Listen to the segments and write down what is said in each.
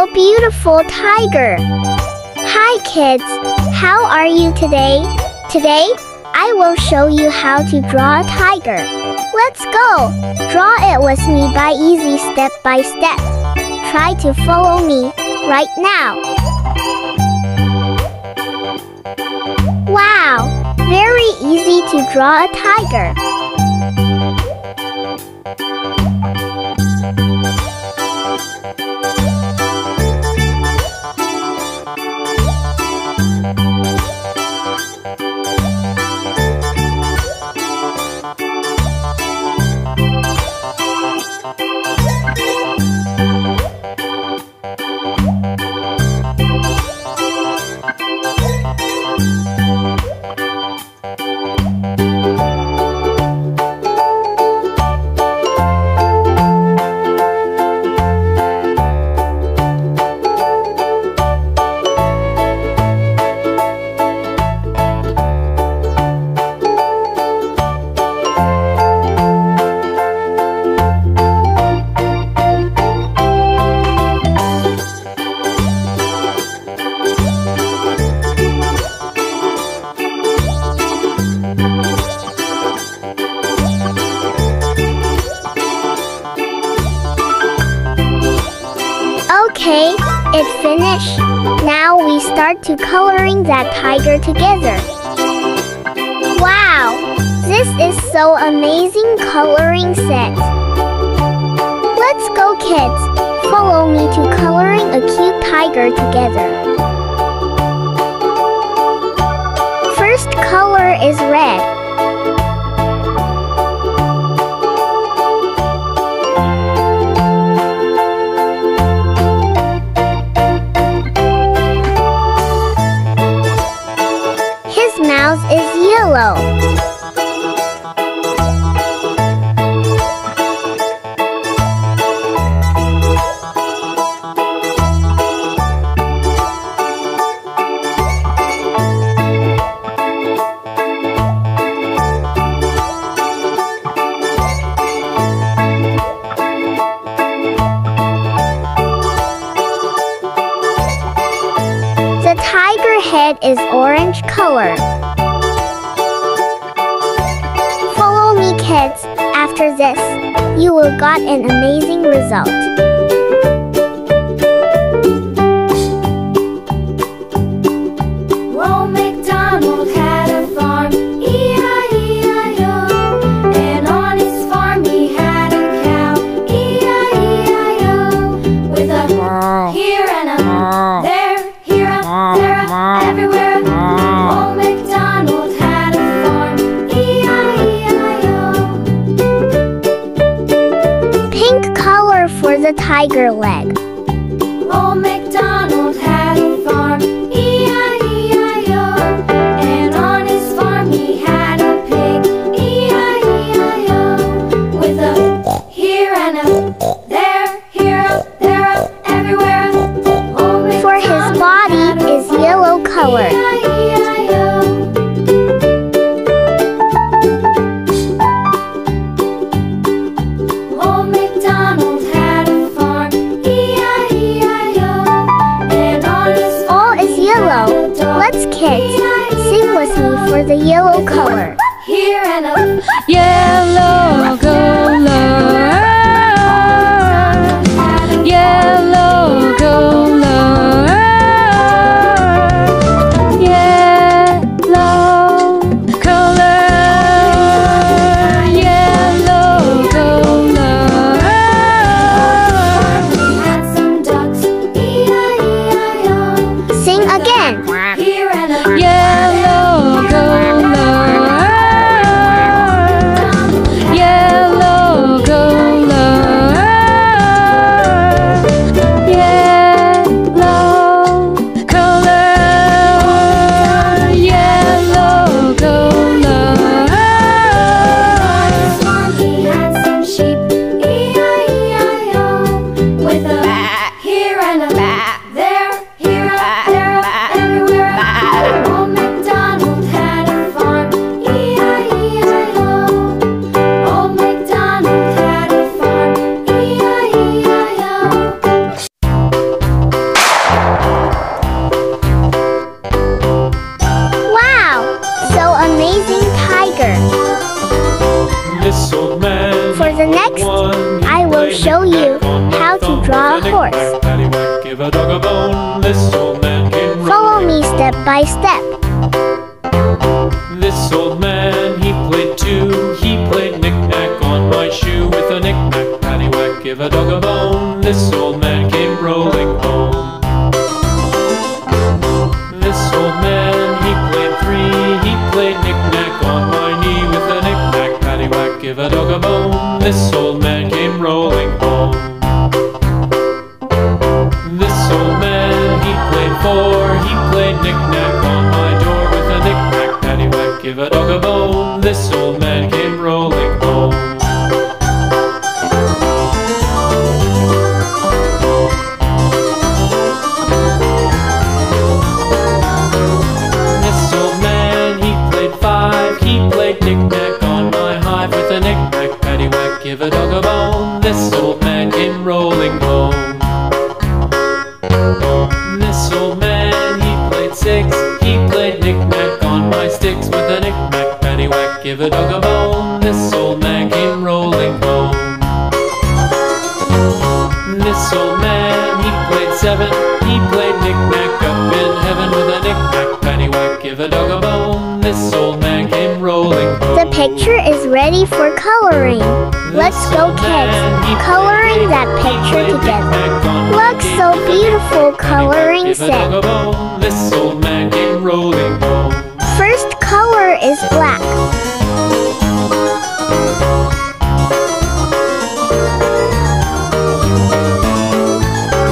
so beautiful tiger. Hi kids, how are you today? Today, I will show you how to draw a tiger. Let's go! Draw it with me by easy step by step. Try to follow me right now. Wow! Very easy to draw a tiger. Okay, it finished. Now we start to coloring that tiger together. Wow! This is so amazing coloring set. Let's go kids. Follow me to coloring a cute tiger together. First color is red. Mouth is yellow. The tiger head is orange color. Kids, after this, you will got an amazing result. Old MacDonald had a farm, E-I-E-I-O. And on his farm he had a cow, E-I-E-I-O. With a here and a there, here a, there a, everywhere. Old MacDonald had a farm, for the tiger leg. Old MacDonald had a farm, E-I-E-I-O. And on his farm he had a pig, E-I-E-I-O. With a here and a there, here a, there a, everywhere. Old for his body is yellow color. Old MacDonald had a farm, E-I-E-I-O. And on his farm all is yellow. Let's kids, sing with me for the yellow color. Here and a yellow color, yellow color, yellow color, yellow color. We had some ducks, E-I-E-I-O. Sing again. Here and a Yellow color, yellow color, yellow color, yellow color. He had some sheep, E-I-E-I-O. With a here and a there, here a, there a, everywhere. Next, I will show you how to draw a horse. Give a dog a bone. This old man came Follow me step by step. This old man, he played too. He played knick-knack on my shoe with a knick-knack, paddywhack, give a dog a bone. This old man came rolling home. This old man, he played three. He played knick-knack on my knee with a knick-knack, paddywhack, give a dog a bone. This old man came rolling home. This old man, he played four. He played knick-knack on my door with a knick-knack, paddywhack, give a dog a bone. This old man came rolling home. This old man, he played five. He played knick-knack on my hive with a knick-knack, paddywhack, give a dog a bone. This old man came rolling home. This old man, he played six. He played knick-knack on my sticks with a knick-knack, paddywhack, give a dog a bone. This old man came rolling home. This old man, he played seven. He played knick-knack up in heaven with a knick-knack, paddywhack, give a dog a bone. This old man came rolling home. The picture is ready for coloring. Let's go, kids. Coloring that picture together. Looks so beautiful, coloring set. This old man came rolling home. First color is black.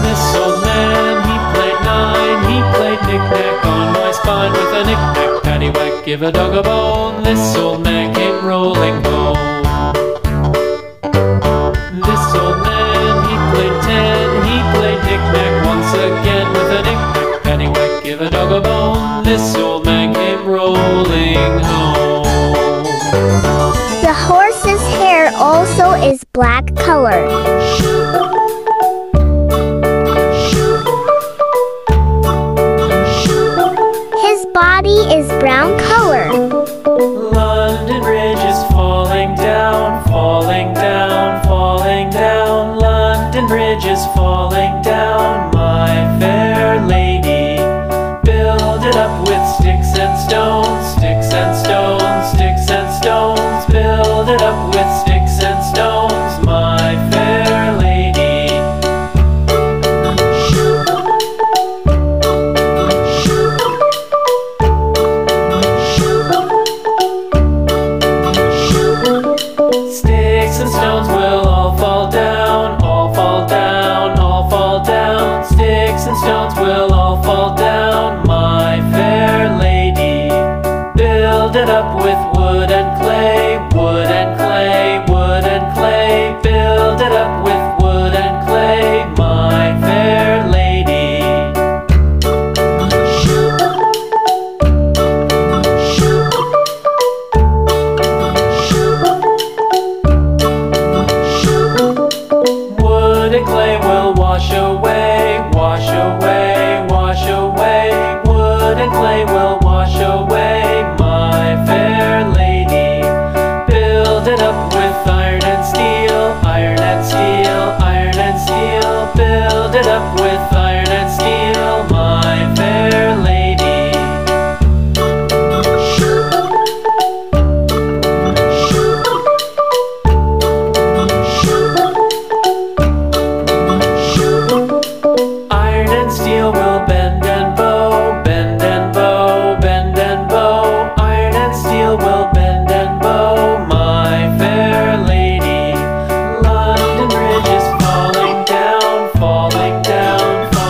This old man, he played nine. He played knick-knack on my spine with a knick-knack, paddywhack, give a dog a bone. This old man came rolling home. This old man, he played ten. He played knick-knack once again with a knick-knack, paddywhack, give a dog a bone. This old man came rolling home. The horse's hair also is black color. His body is brown color. London Bridge is falling down, falling down, falling down. London Bridge is falling down, my fair lady. Build it up with sticks and stones, sticks and stones, sticks and stones. Build it up with sticks and stones, my fair lady. Sticks and stones will all fall down, all fall down, all fall down. Sticks and stones will all fall down, my fair lady. Build it up with wood and clay, wood and clay, wood and clay. Build it up with wood and clay, my fair lady. Wood and clay will wash away, wash away, wash away. Wood and clay will wash away, my fair lady. Build it up with iron and steel, iron and steel, iron and steel. Build it up with iron and steel, my fair lady. Iron and steel will bend and bow, bend and bow, bend and bow. Iron and steel will bend and bow, my fair lady. London Bridge is falling down, falling down, falling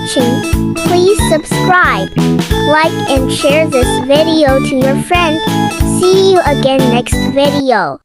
watching. Please subscribe, like and share this video to your friend. See you again next video.